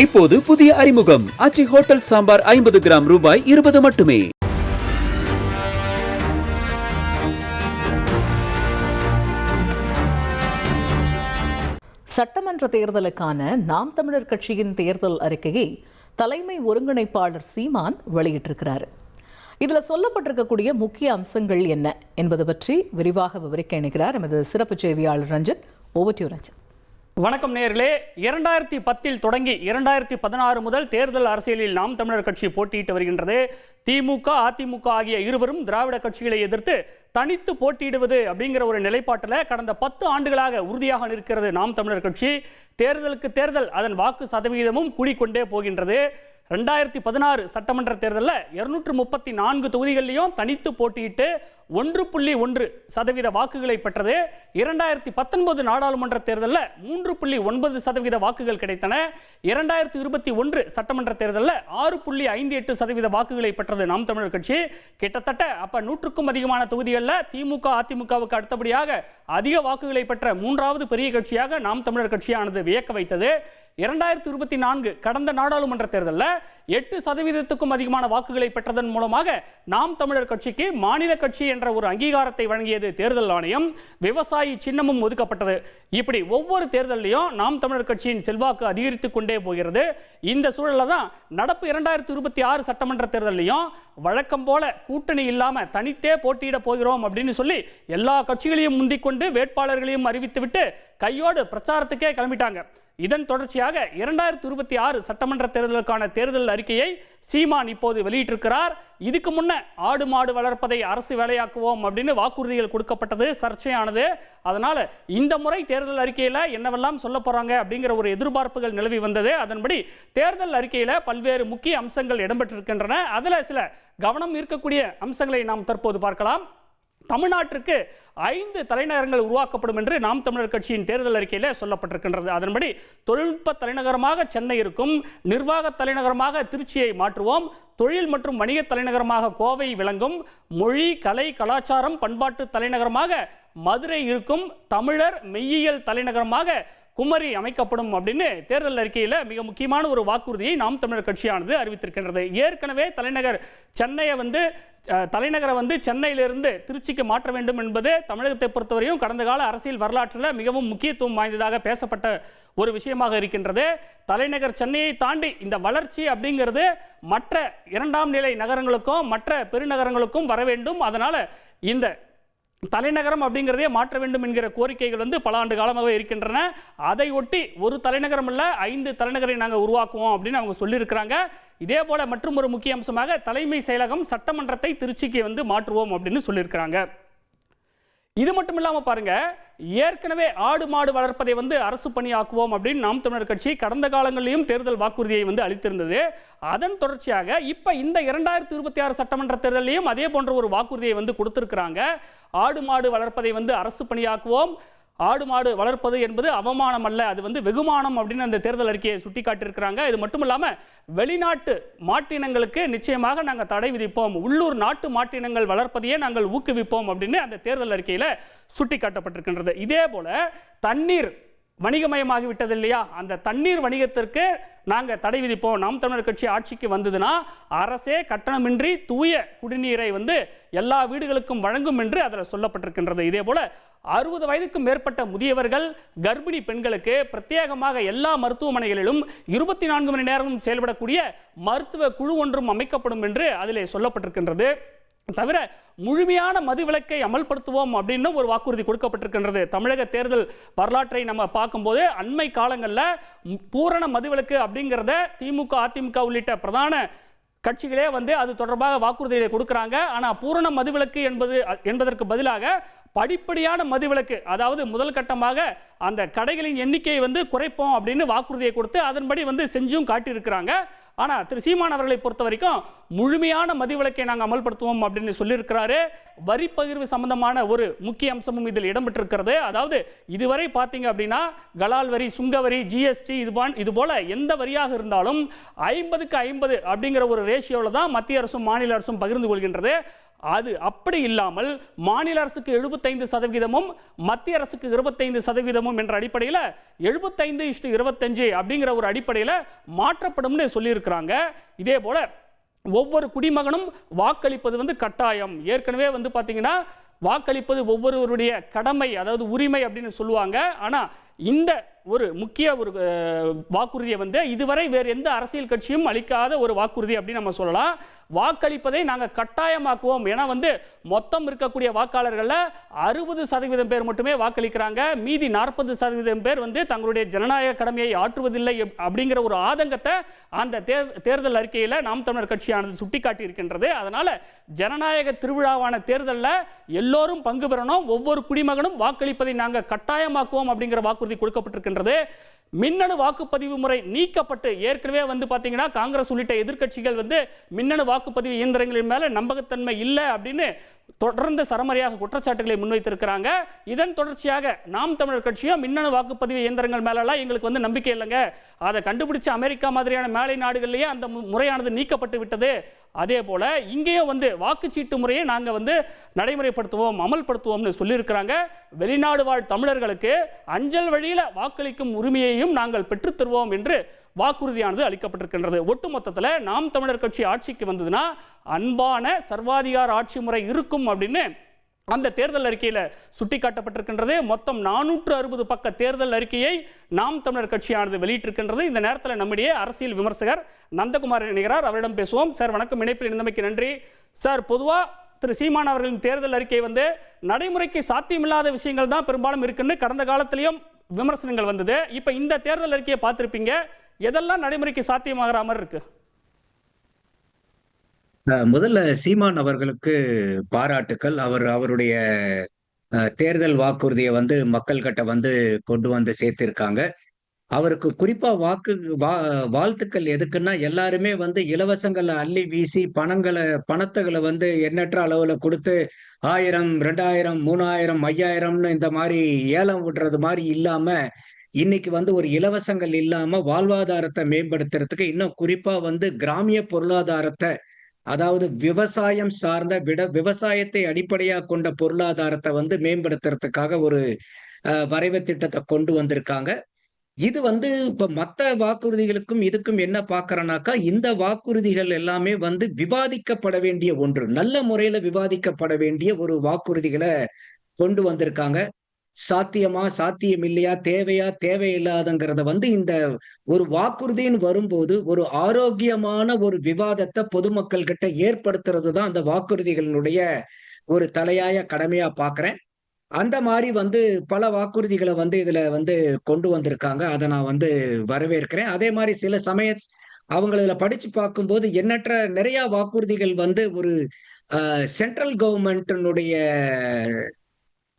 இப்போது புதிய அறிமுகம் ஆச்சி ஹோட்டல் சாம்பார் 50 கிராம் ரூபாய் 20 மட்டுமே. சட்டமன்ற தேர்தலுக்கான நாம் தமிழர் கட்சியின் தேர்தல் அறிக்கையை தலைமை ஒருங்கிணைப்பாளர் சீமான் வெளியிட்டிருக்கிறார். இதில் சொல்லப்பட்டிருக்கக்கூடிய முக்கிய அம்சங்கள் என்ன என்பது பற்றி விரிவாக விவரிக்க இணைகிறார் எமது சிறப்பு செய்தியாளர் ரஞ்சன். Over to Ranjan. வணக்கம் நேயர்களே. 2010 தொடங்கி 2016 முதல் தேர்தல் அரசியலில் நாம் தமிழர் கட்சி போட்டியிட்டு வருகின்றது. திமுக, அதிமுக ஆகிய இருவரும் திராவிட கட்சிகளை எதிர்த்து தனித்து போட்டியிடுவது அப்படிங்கிற ஒரு நிலைப்பாட்டில் கடந்த 10 ஆண்டுகளாக உறுதியாக நிற்கிறது நாம் தமிழர் கட்சி. தேர்தலுக்கு தேர்தல் அதன் வாக்கு சதவீதமும் கூடிக்கொண்டே போகின்றது. 2016 சட்டமன்ற தேர்தலில் 234 தொகுதிகளிலையும் தனித்து போட்டியிட்டு 1.1% வாக்குகளை பெற்றது. 2019 நாடாளுமன்ற தேர்தலில் 3.9% வாக்குகள் கிடைத்தன. 2021 சட்டமன்ற தேர்தலில் 6.58% வாக்குகளை பெற்றது நாம் தமிழர் கட்சி. கிட்டத்தட்ட அப்ப 100க்கும் அதிகமான தொகுதிகளில் திமுக, அதிமுகவுக்கு அடுத்தபடியாக அதிக வாக்குகளை பெற்ற 3வது பெரிய கட்சியாக நாம் தமிழர் கட்சியானது வியக்க வைத்தது. 2024 கடந்த நாடாளுமன்ற தேர்தலில் 8%க்கும் அதிகமான வாக்குகளை பெற்றதன் மூலமாக நாம் தமிழர் கட்சிக்கு மாநில கட்சி என்ற ஒரு அங்கீகாரத்தை வழங்கியது தேர்தல் ஆணையம். விவசாயி சின்னமும் ஒதுக்கப்பட்டது. இப்படி ஒவ்வொரு தேர்தலையும் நாம் தமிழர் கட்சியின் செல்வாக்கு அதிகரித்துக் கொண்டே போகிறது. இந்த சூழலில் தான் நடப்பு 2026 சட்டமன்ற தேர்தலையும் வழக்கம் போல கூட்டணி இல்லாம தனித்தே போட்டியிட போகிறோம் அப்படின்னு சொல்லி எல்லா கட்சிகளையும் முந்திக்கொண்டு வேட்பாளர்களையும் அறிவித்துவிட்டு கையோடு பிரச்சாரத்துக்கே கிளம்பிட்டாங்க. இதன் தொடர்ச்சியாக 2026 சட்டமன்ற தேர்தலுக்கான தேர்தல் அறிக்கையை சீமான் இப்போது வெளியிட்டிருக்கிறார். இதுக்கு முன்ன ஆடு மாடு வளர்ப்பதை அரசு வேலையாக்குவோம் அப்படின்னு வாக்குறுதிகள் கொடுக்கப்பட்டது, சர்ச்சையானது. அதனால இந்த முறை தேர்தல் அறிக்கையில் என்னவெல்லாம் சொல்ல போறாங்க அப்படிங்கிற ஒரு எதிர்பார்ப்புகள் நிலவி வந்தது. அதன்படி தேர்தல் அறிக்கையில் பல்வேறு முக்கிய அம்சங்கள் இடம்பெற்றிருக்கின்றன. அதில் சில கவனம் ஈர்க்கக்கூடிய அம்சங்களை நாம் தற்போது பார்க்கலாம். தமிழ்நாட்டிற்கு 5 தலைநகரங்கள் உருவாக்கப்படும் என்று நாம் தமிழர் கட்சியின் தேர்தல் அறிக்கையில் சொல்லப்பட்டிருக்கின்றது. அதன்படி தொழில்நுட்ப தலைநகரமாக சென்னை இருக்கும், நிர்வாக தலைநகரமாக திருச்சியை மாற்றுவோம், தொழில் மற்றும் வணிக தலைநகரமாக கோவை விளங்கும், மொழி, கலை, கலாச்சாரம், பண்பாட்டு தலைநகரமாக மதுரை இருக்கும், தமிழர் மெய்யியல் தலைநகரமாக குமரி அமைக்கப்படும் அப்படின்னு தேர்தல் அறிக்கையில் மிக முக்கியமான ஒரு வாக்குறுதியை நாம் தமிழர் கட்சியானது அறிவித்திருக்கின்றது. ஏற்கனவே தலைநகரை சென்னையிலிருந்து திருச்சிக்கு மாற்ற வேண்டும் என்பது தமிழகத்தை பொறுத்தவரையும் கடந்த கால அரசியல் வரலாற்றில் மிகவும் முக்கியத்துவம் வாய்ந்ததாக பேசப்பட்ட ஒரு விஷயமாக இருக்கின்றது. தலைநகர் சென்னையை தாண்டி இந்த வளர்ச்சி அப்படிங்கிறது மற்ற 2ஆம் நிலை நகரங்களுக்கும் மற்ற பெருநகரங்களுக்கும் வர வேண்டும். அதனால இந்த தலைநகரம் அப்படிங்கிறதே மாற்ற வேண்டும் என்கிற கோரிக்கைகள் பல ஆண்டு காலமாக இருக்கின்றன. அதை ஒட்டி ஒரு தலைநகரம் இல்ல 5 தலைநகரை நாங்கள் உருவாக்குவோம் அப்படின்னு அவங்க சொல்லியிருக்கிறாங்க. இதே போல மற்றும் ஒரு முக்கிய அம்சமாக தலைமை செயலகம் சட்டமன்றத்தை திருச்சிக்கு மாற்றுவோம் அப்படின்னு சொல்லியிருக்கிறாங்க. இது மட்டும் இல்லாமல் பாருங்க, ஏற்கனவே ஆடு மாடு வளர்ப்பதை அரசு பணியாக்குவோம் அப்படின்னு நாம் தமிழர் கட்சி கடந்த காலங்களிலும் தேர்தல் வாக்குறுதியை அளித்திருந்தது. அதன் தொடர்ச்சியாக இப்ப இந்த 2026 சட்டமன்ற தேர்தலையும் அதே போன்ற ஒரு வாக்குறுதியை கொடுத்திருக்கிறாங்க. ஆடு மாடு வளர்ப்பதை அரசு பணியாக்குவோம், ஆடு மாடு வளர்ப்பது என்பது அவமானம் அல்ல, அது வெகுமானம் அப்படின்னு அந்த தேர்தல் அறிக்கையை சுட்டிக்காட்டியிருக்கிறாங்க. இது மட்டும் இல்லாமல் வெளிநாட்டு மாட்டினங்களுக்கு நிச்சயமாக நாங்கள் தடை விதிப்போம், உள்ளூர் நாட்டு மாட்டினங்கள் வளர்ப்பதையே நாங்கள் ஊக்குவிப்போம் அப்படின்னு அந்த தேர்தல் அறிக்கையில் சுட்டிக்காட்டப்பட்டிருக்கின்றது. இதே போல தண்ணீர் வணிகமயமாகிவிட்டது இல்லையா, அந்த தண்ணீர் வணிகத்திற்கு நாங்கள் தடை விதிப்போம். நாம் தமிழர் கட்சி ஆட்சிக்கு வந்ததுன்னா அரசே கட்டணமின்றி தூய குடிநீரை எல்லா வீடுகளுக்கும் வழங்கும் என்று அதில் சொல்லப்பட்டிருக்கின்றது. இதே போல 60 வயதுக்கும் மேற்பட்ட முதியவர்கள், கர்ப்பிணி பெண்களுக்கு பிரத்யேகமாக எல்லா மருத்துவமனைகளிலும் 24 மணி நேரமும் செயல்படக்கூடிய மருத்துவ குழு ஒன்றும் அமைக்கப்படும் என்று அதில் சொல்லப்பட்டிருக்கின்றது. தவிர முழுமையான மதுவிலக்கை அமல்படுத்துவோம் அப்படின்னு ஒரு வாக்குறுதி கொடுக்கப்பட்டிருக்கின்றது. தமிழக தேர்தல் வரலாற்றை நம்ம பார்க்கும்போது அண்மை காலங்களில் பூரண மதுவிலக்கு அப்படிங்கிறத திமுக, அதிமுக உள்ளிட்ட பிரதான கட்சிகளே அது தொடர்பாக வாக்குறுதிகளை கொடுக்குறாங்க. ஆனால் பூரண மதுவிலக்கு என்பதற்கு பதிலாக படிப்படியான மதுவிலக்கு, அதாவது முதல் கட்டமாக அந்த கடைகளின் எண்ணிக்கையை குறைப்போம் அப்படின்னு வாக்குறுதியை கொடுத்து அதன்படி செஞ்சும் காட்டியிருக்கிறாங்க. ஆனால் திரு சீமான் அவர்களை பொறுத்த வரைக்கும் முழுமையான மதுவிலக்கை நாங்கள் அமல்படுத்துவோம் அப்படின்னு சொல்லியிருக்கிறாரு. வரி பகிர்வு சம்பந்தமான ஒரு முக்கிய அம்சமும் இதில் இடம்பெற்றிருக்கிறது. அதாவது இதுவரை பார்த்தீங்க அப்படின்னா கலால் வரி, சுங்க வரி, ஜிஎஸ்டி இது போல எந்த வரியாக இருந்தாலும் 50க்கு 50 அப்படிங்கிற ஒரு ரேஷியோவில் தான் மத்திய அரசும் மாநில அரசும் பகிர்ந்து கொள்கின்றது. அது அப்படி இல்லாமல் மாநில அரசுக்கு 75%, மத்திய அரசுக்கு 25% என்ற அடிப்படையில் 75:25 அப்படிங்கிற ஒரு அடிப்படையில் மாற்றப்படும் சொல்லியிருக்கிறாங்க. இதே போல ஒவ்வொரு குடிமகனும் வாக்களிப்பது கட்டாயம். ஏற்கனவே பார்த்தீங்கன்னா வாக்களிப்பது ஒவ்வொருவருடைய கடமை, அதாவது உரிமை அப்படின்னு சொல்லுவாங்க. ஆனா இந்த ஒரு முக்கிய ஒரு வாக்குறுதியை இதுவரை வேறு எந்த அரசியல் கட்சியும் அளிக்காத ஒரு வாக்குறுதி அப்படின்னு நம்ம சொல்லலாம். வாக்களிப்பதை நாங்கள் கட்டாயமாக்குவோம். ஏன்னா மொத்தம் இருக்கக்கூடிய வாக்காளர்கள் 60% பேர் மட்டுமே வாக்களிக்கிறாங்க. மீதி 40% பேர் தங்களுடைய ஜனநாயக கடமையை ஆற்றுவதில்லை அப்படிங்கிற ஒரு ஆதங்கத்தை அந்த தேர்தல் அறிக்கையில் நாம் தமிழர் கட்சியானது சுட்டிக்காட்டி இருக்கின்றது. அதனால ஜனநாயக திருவிழாவான தேர்தலில் எல்லோரும் பங்கு பெறணும், ஒவ்வொரு குடிமகனும் வாக்களிப்பதை நாங்கள் கட்டாயமாக்குவோம் அப்படிங்கிற வாக்குறுதி கொடுக்கப்பட்டிருக்கின்றது. மின்னணு வாக்குப்பதிவு முறை நீக்கப்பட்டு ஏற்கனவே பாத்தீங்கன்னா காங்கிரஸ் உள்ளிட்ட எதிர்க்கட்சிகள் மின்னணு வாக்குப்பதிவு இயந்திரங்களின் மேல நம்பகத்தன்மை இல்லை அப்படின்னு தொடர்ந்து சரமாரியாக குற்றச்சாட்டுகளை முன்வைத்திருக்கிறாங்க. இதன் தொடர்ச்சியாக நாம் தமிழர் கட்சியும் மின்னணு வாக்குப்பதிவு இயந்திரங்கள் மேலெல்லாம் எங்களுக்கு நம்பிக்கை இல்லைங்க, அதை கண்டுபிடிச்ச அமெரிக்கா மாதிரியான மேலை நாடுகளிலேயே அந்த முறையானது நீக்கப்பட்டு விட்டது, அதே போல இங்கேயும் வாக்குச்சீட்டு முறையை நாங்கள் நடைமுறைப்படுத்துவோம், அமல்படுத்துவோம்னு சொல்லியிருக்கிறாங்க. வெளிநாடு வாழ் தமிழர்களுக்கு அஞ்சல் வழியில் வாக்களிக்கும் உரிமையையும் நாங்கள் பெற்றுத்தருவோம் என்று வாக்குறுதியானது அளிக்கப்பட்டிருக்கின்றது. ஒட்டுமொத்தத்தில் நாம் தமிழர் கட்சி ஆட்சிக்கு வந்ததுன்னா அன்பான சர்வாதிகார ஆட்சி முறை இருக்கும் அப்படின்னு அந்த தேர்தல் அறிக்கையில் சுட்டிக்காட்டப்பட்டிருக்கின்றது. மொத்தம் 460 பக்க தேர்தல் அறிக்கையை நாம் தமிழர் கட்சியானது வெளியிட்டிருக்கின்றது. இந்த நேரத்தில் நம்முடைய அரசியல் விமர்சகர் நந்தகுமார் இணைகிறார், அவரிடம் பேசுவோம். சார் வணக்கம், இணைப்பில் இருந்தமைக்கு நன்றி. சார், பொதுவாக திரு சீமான் அவர்களின் தேர்தல் அறிக்கை நடைமுறைக்கு சாத்தியமில்லாத விஷயங்கள் தான் பெரும்பாலும் இருக்குன்னு கடந்த காலத்திலையும் விமர்சனங்கள் வந்தது. இப்போ இந்த தேர்தல் அறிக்கையை பார்த்திருப்பீங்க, எதெல்லாம் நடைமுறைக்கு சாத்தியமாகிற மாதிரி இருக்கு? முதல்ல சீமான் அவர்களுக்கு பாராட்டுக்கள். அவருடைய தேர்தல் வாக்குறுதியை மக்கள் கிட்ட கொண்டு சேர்த்திருக்காங்க. அவருக்கு குறிப்பா வாழ்த்துக்கள் எதுக்குன்னா, எல்லாருமே இலவசங்களை அள்ளி வீசி பணத்தை எண்ணற்ற அளவுல கொடுத்து 1000, 2000, 3000, 5000ன்னு இந்த மாதிரி ஏலம் விடுறது மாதிரி இல்லாம, இன்னைக்கு ஒரு இலவசங்கள் இல்லாம வாழ்வாதாரத்தை மேம்படுத்துறதுக்கு, இன்னும் குறிப்பா கிராமிய பொருளாதாரத்தை, அதாவது விவசாயம் சார்ந்த விவசாயத்தை அடிப்படையா கொண்ட பொருளாதாரத்தை மேம்படுத்துறதுக்காக ஒரு வரைவு திட்டத்தை கொண்டு வந்திருக்காங்க. இது இப்ப மத்த வாக்குறுதிகளுக்கும் இதுக்கும் என்ன பாக்குறனாக்கா, இந்த வாக்குறுதிகள் எல்லாமே விவாதிக்கப்பட வேண்டிய ஒன்று, நல்ல முறையில விவாதிக்கப்பட வேண்டிய ஒரு வாக்குறுதிகளை கொண்டு வந்திருக்காங்க. சாத்தியமா, சாத்தியம் இல்லையா, தேவையா, தேவையில்லாதங்கிறத இந்த ஒரு வாக்குறுதின்னு வரும்போது ஒரு ஆரோக்கியமான ஒரு விவாதத்தை பொதுமக்கள் கிட்ட ஏற்படுத்துறது தான் அந்த வாக்குறுதிகளினுடைய ஒரு தலையாய கடமையா பாக்குறேன். அந்த மாதிரி பல வாக்குறுதிகளை இதுல கொண்டு வந்திருக்காங்க. அதை நான் வரவேற்கிறேன். அதே மாதிரி சில அவங்கள படிச்சு பார்க்கும்போது எண்ணற்ற நிறைய வாக்குறுதிகள் ஒரு சென்ட்ரல் கவர்மெண்ட்டினுடைய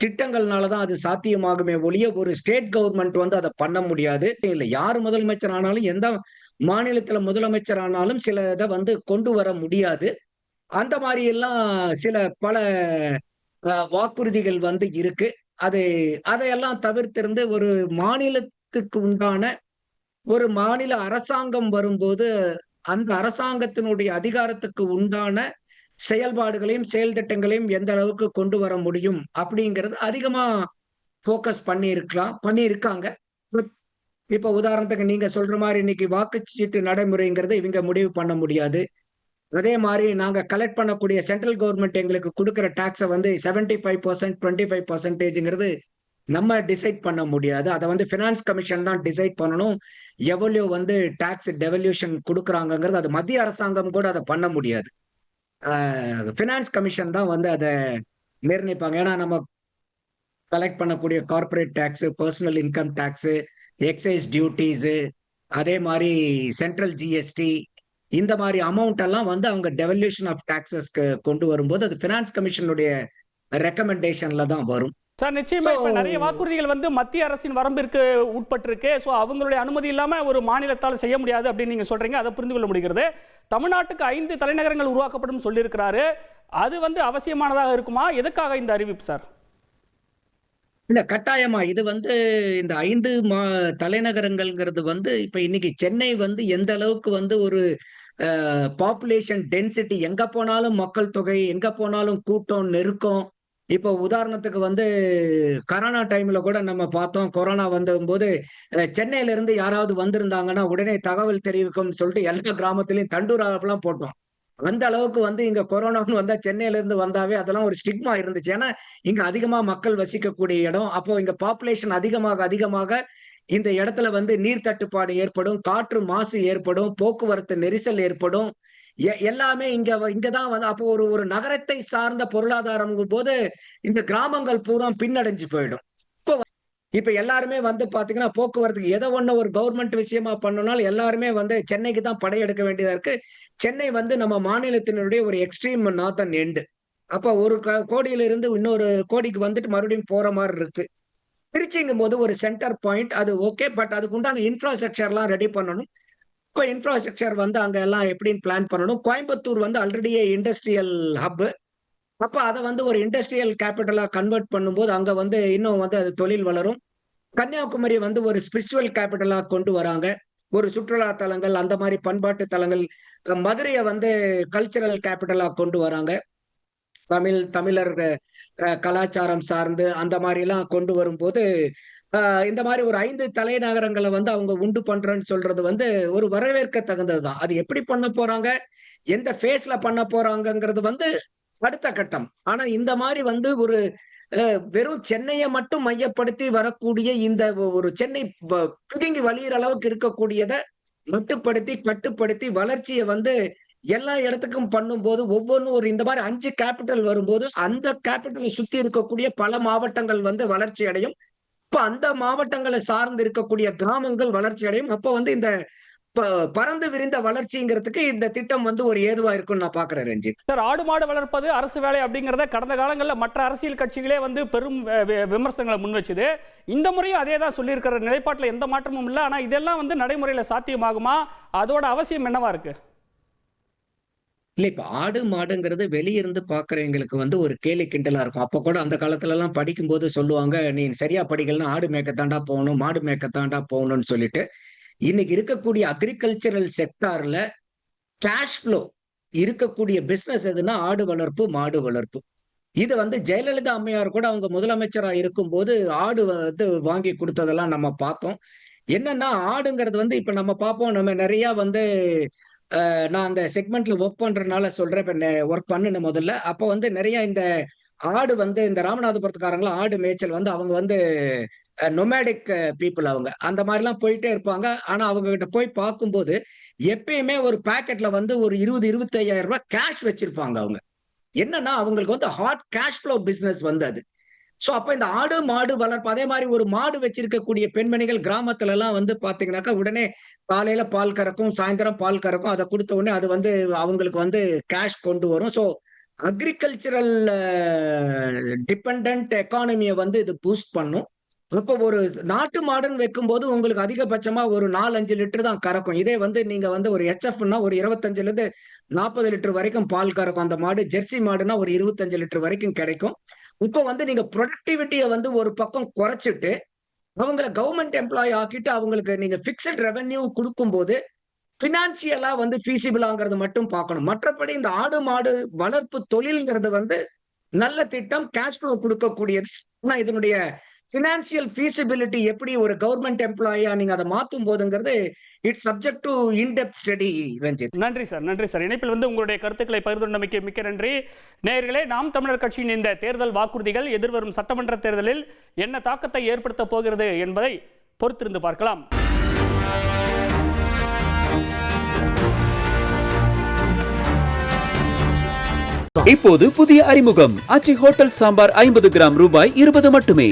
திட்டங்கள்னாலதான் அது சாத்தியமாகுமே ஒழிய ஒரு ஸ்டேட் கவர்மெண்ட் அதை பண்ண முடியாது. இல்ல, யார் முதலமைச்சர் ஆனாலும், எந்த மாநிலத்துல முதலமைச்சர் ஆனாலும் சில இதை கொண்டு வர முடியாது. அந்த மாதிரி எல்லாம் பல வாக்குறுதிகள் இருக்கு. அதையெல்லாம் தவிர்த்திருந்து ஒரு மாநிலத்துக்கு உண்டான ஒரு மாநில அரசாங்கம் வரும்போது அந்த அரசாங்கத்தினுடைய அதிகாரத்துக்கு உண்டான செயல்பாடுகளையும் செயல் திட்டங்களையும் எந்த அளவுக்கு கொண்டு வர முடியும் அப்படிங்கிறது அதிகமா போக்கஸ் பண்ணியிருக்காங்க. இப்ப உதாரணத்துக்கு நீங்க சொல்ற மாதிரி இன்னைக்கு வாக்குச்சீட்டு நடைமுறைங்கிறத இவங்க முடிவு பண்ண முடியாது. அதே மாதிரி நாங்க கலெக்ட் பண்ணக்கூடிய சென்ட்ரல் கவர்மெண்ட் எங்களுக்கு கொடுக்குற டாக்ஸை 75%, 25%ங்கிறது நம்ம டிசைட் பண்ண முடியாது. அதை ஃபினான்ஸ் கமிஷன் தான் டிசைட் பண்ணணும். எவ்வளவு டாக்ஸ் டெவல்யூஷன் கொடுக்குறாங்கிறது அது மத்திய அரசாங்கம் கூட அதை பண்ண முடியாது. ஃபினான்ஸ் கமிஷன் தான் அதை நிர்ணயிப்பாங்க. ஏன்னா நம்ம கலெக்ட் பண்ணக்கூடிய corporate tax, personal income tax, excise duties, அதே மாதிரி சென்ட்ரல் ஜிஎஸ்டி, இந்த மாதிரி அமௌண்ட் எல்லாம் அவங்க டெவல்யூஷன் ஆஃப் டாக்ஸஸ்க்கு கொண்டு வரும்போது அது ஃபினான்ஸ் கமிஷனுடைய ரெக்கமெண்டேஷன்ல தான் வரும். சார், நிச்சயமா இப்ப நிறைய வாக்குறுதிகள் மத்திய அரசின் வரம்பிற்கு உட்பட்டிருக்கு. ஸோ அவங்களுடைய அனுமதி இல்லாம ஒரு மாநிலத்தால் செய்ய முடியாது அப்படின்னு நீங்க சொல்றீங்க. அதை புரிந்து கொள்ள முடிகிறது. தமிழ்நாட்டுக்கு 5 தலைநகரங்கள் உருவாக்கப்படும் சொல்லியிருக்கிறாரு. அது அவசியமானதாக இருக்குமா? எதுக்காக இந்த அறிவிப்பு சார்? இல்ல, கட்டாயமா இது இந்த 5 தலைநகரங்கள்ங்கிறது இப்ப இன்னைக்கு சென்னை எந்த அளவுக்கு ஒரு பாப்புலேஷன் டென்சிட்டி, எங்க போனாலும் மக்கள் தொகை, எங்க போனாலும் கூட்டம், நெருக்கம். இப்போ உதாரணத்துக்கு வந்து கொரோனா டைம்ல கூட நம்ம பார்த்தோம். கொரோனா வந்தபோது சென்னையில இருந்து யாராவது வந்திருந்தாங்கன்னா உடனே தகவல் தெரிவிக்கும்னு சொல்லிட்டு எல்லா கிராமத்திலயும் தண்டூராலாம் போட்டோம். அந்த அளவுக்கு வந்து இங்க கொரோனான்னு வந்தா சென்னையில இருந்து வந்தாவே அதெல்லாம் ஒரு ஸ்டிக்மா இருந்துச்சு. ஏன்னா இங்க அதிகமா மக்கள் வசிக்கக்கூடிய இடம். அப்போ இங்க பாப்புலேஷன் அதிகமாக அதிகமாக இந்த இடத்துல வந்து நீர் தட்டுப்பாடு ஏற்படும், காற்று மாசு ஏற்படும், போக்குவரத்து நெரிசல் ஏற்படும். எல்லாமே இங்கதான் வந்து அப்போ ஒரு ஒரு நகரத்தை சார்ந்த பொருளாதாரம் போது இந்த கிராமங்கள் பூரா பின்னடைஞ்சு போயிடும். இப்ப எல்லாருமே வந்து பாத்தீங்கன்னா போக்குவரத்துக்கு எதை ஒண்ணு ஒரு கவர்மெண்ட் விஷயமா பண்ணனாலும் எல்லாருமே வந்து சென்னைக்கு தான் படையெடுக்க வேண்டியதா இருக்கு. சென்னை வந்து நம்ம மாநிலத்தினுடைய ஒரு எக்ஸ்ட்ரீம் நார்த்தன் எண்டு. அப்ப ஒரு கோடியில இருந்து இன்னொரு கோடிக்கு வந்துட்டு மறுபடியும் போற மாதிரி இருக்கு. திருச்சிங்கும் போது ஒரு சென்டர் பாயிண்ட், அது ஓகே. பட் அதுக்கு உண்டான இன்ஃப்ராஸ்ட்ரக்சர் எல்லாம் ரெடி பண்ணணும். இப்போ இன்ஃப்ராஸ்ட்ரக்சர் வந்து அங்க எல்லாம் எப்படின்னு பிளான் பண்ணணும். கோயம்புத்தூர் வந்து ஆல்ரெடி இண்டஸ்ட்ரியல் ஹப். அப்ப அதை வந்து ஒரு இண்டஸ்ட்ரியல் கேபிட்டலா கன்வெர்ட் பண்ணும்போது அங்க வந்து இன்னும் வந்து அது தொழில் வளரும். கன்னியாகுமரி வந்து ஒரு ஸ்பிரிச்சுவல் கேபிட்டலா கொண்டு வராங்க. ஒரு சுற்றுலா தலங்கள், அந்த மாதிரி பண்பாட்டு தலங்கள். மதுரையை வந்து கல்ச்சரல் கேபிட்டலா கொண்டு வராங்க. தமிழர் கலாச்சாரம் சார்ந்து அந்த மாதிரி எல்லாம் கொண்டு வரும்போது இந்த மாதிரி ஒரு 5 தலைநகரங்களை வந்து அவங்க உண்டு பண்றேன்னு சொல்றது வந்து ஒரு வரவேற்க தகுந்ததுதான். அது எப்படி பண்ண போறாங்க, எந்த ஃபேஸ்ல பண்ண போறாங்கங்கிறது வந்து அடுத்த கட்டம். ஆனா இந்த மாதிரி வந்து ஒரு வெறும் சென்னையை மட்டும் மையப்படுத்தி வரக்கூடிய இந்த ஒரு சென்னை பிதுங்கி வழியிற அளவுக்கு இருக்கக்கூடியதை மட்டுப்படுத்தி கட்டுப்படுத்தி வளர்ச்சியை வந்து எல்லா இடத்துக்கும் பண்ணும்போது ஒவ்வொன்றும் ஒரு இந்த மாதிரி 5 கேபிட்டல் வரும்போது அந்த கேபிட்டலை சுத்தி இருக்கக்கூடிய பல மாவட்டங்கள் வந்து வளர்ச்சி அடையும். இப்ப அந்த மாவட்டங்களை சார்ந்து இருக்கக்கூடிய கிராமங்கள் வளர்ச்சி அடையும். அப்ப வந்து இந்த பறந்து விரிந்த வளர்ச்சிங்கிறதுக்கு இந்த திட்டம் வந்து ஒரு ஏதுவா இருக்கும்னு நான் பாக்குறேன் ரஞ்சித். சார், ஆடு மாடு வளர்ப்பது அரசு வேலை அப்படிங்கிறத கடந்த காலங்களில் மற்ற அரசியல் கட்சிகளே வந்து பெரும் விமர்சனங்களை முன் வச்சுது. இந்த முறையும் அதே தான் சொல்லியிருக்கிற நிலைப்பாட்டில் எந்த மாற்றமும் இல்லை. ஆனா இதெல்லாம் வந்து நடைமுறையில் சாத்தியமாகுமா? அதோட அவசியம் என்னவா இருக்கு? இல்ல, இப்ப ஆடு மாடுங்கிறது வெளியிருந்து பாக்குறவங்களுக்கு வந்து ஒரு கேலி கிண்டலா இருக்கும். அப்ப கூட அந்த காலத்துல எல்லாம் படிக்கும்போது சொல்லுவாங்க, நீ சரியா படிக்கலன்னா ஆடு மேய்க்கத்தாண்டா போகணும், மாடு மேய்க்கத்தாண்டா போகணும்னு சொல்லிட்டு. இன்னைக்கு இருக்கக்கூடிய அக்ரிகல்ச்சரல் செக்டார்ல கேஷ் ஃப்ளோ இருக்கக்கூடிய பிசினஸ் எதுன்னா ஆடு வளர்ப்பு, மாடு வளர்ப்பு. இது வந்து ஜெயலலிதா அம்மையார் கூட அவங்க முதலமைச்சரா இருக்கும்போது ஆடு வந்து வாங்கி கொடுத்ததெல்லாம் நம்ம பார்த்தோம். என்னன்னா ஆடுங்கிறது வந்து இப்ப நம்ம பார்ப்போம், நம்ம நிறைய வந்து நான் அந்த செக்மெண்ட்ல ஒர்க் பண்றதுனால சொல்றேன். இப்ப ஒர்க் பண்ணுன முதல்ல அப்ப வந்து நிறைய இந்த ஆடு வந்து இந்த ராமநாதபுரத்துக்காரங்களும் ஆடு மேய்ச்சல் வந்து அவங்க வந்து நொமேடிக் பீப்புள். அவங்க அந்த மாதிரி எல்லாம் போயிட்டே இருப்பாங்க. ஆனா அவங்க கிட்ட போய் பார்க்கும்போது எப்பயுமே ஒரு பாக்கெட்ல வந்து ஒரு 20-25,000 ரூபாய் கேஷ் வச்சிருப்பாங்க. அவங்க என்னன்னா அவங்களுக்கு வந்து ஹாட் கேஷ் ஃப்ளோ பிசினஸ் வந்து அது. சோ அப்ப இந்த ஆடு மாடு வளர்ப்பு, அதே மாதிரி ஒரு மாடு வச்சிருக்கக்கூடிய பெண்மணிகள் கிராமத்துல எல்லாம் வந்து பாத்தீங்கன்னாக்கா உடனே காலையில பால் கறக்கும், சாயந்தரம் பால் கறக்கும். அதை கொடுத்த உடனே அது வந்து அவங்களுக்கு வந்து கேஷ் கொண்டு வரும். சோ அக்ரிகல்ச்சரல் டிபெண்ட் எக்கானமியை வந்து இது பூஸ்ட் பண்ணும். இப்ப ஒரு நாட்டு மாடுன்னு வைக்கும்போது உங்களுக்கு அதிகபட்சமா ஒரு 4-5 லிட்டர் தான் கறக்கும். இதே வந்து நீங்க வந்து ஒரு HFன்னா ஒரு 25-40 லிட்டர் வரைக்கும் பால் கறக்கும் அந்த மாடு. ஜெர்சி மாடுனா ஒரு 25 லிட்டர் வரைக்கும் கிடைக்கும். இப்போ வந்து நீங்க ப்ரொடக்டிவிட்டியை வந்து ஒரு பக்கம் குறைச்சிட்டு அவங்கள கவர்மெண்ட் எம்ப்ளாயி ஆக்கிட்டு அவங்களுக்கு நீங்க பிக்சட் ரெவென்யூ கொடுக்கும்போது பினான்சியலா வந்து ஃபீசிபிளாங்கிறது மட்டும் பார்க்கணும். மற்றபடி இந்த ஆடு மாடு வளர்ப்பு தொழில்ங்கிறது வந்து நல்ல திட்டம், கேஷ் ஃப்ளோ கொடுக்கக்கூடியது. ஆனா இதனுடைய பினான்சியல் ஃபீசிபிலிட்டி எப்படி ஒரு கவர்மெண்ட் எம்ப்ளாயியா நீங்க அதை மாத்தும் போதுங்கிறது it's subject to in depth study. Ranjith, நன்றி சார். நன்றி சார். இணைப்பில் வந்து உங்களுடைய கருத்துக்களை பகிர்ந்துள்ளமைக்கு மிக்க நன்றி. நேயர்களே, நாம் தமிழர் கட்சியின் இந்த தேர்தல் வாக்குறுதிகள் எதிர்வரும் சட்டமன்ற தேர்தலில் என்ன தாக்கத்தை ஏற்படுத்த போகிறது என்பதை பொறுத்திருந்து பார்க்கலாம். இப்போது புதிய அறிமுகம் ஆச்சி ஹோட்டல் சாம்பார் 50 கிராம் ரூபாய் 20 மட்டுமே.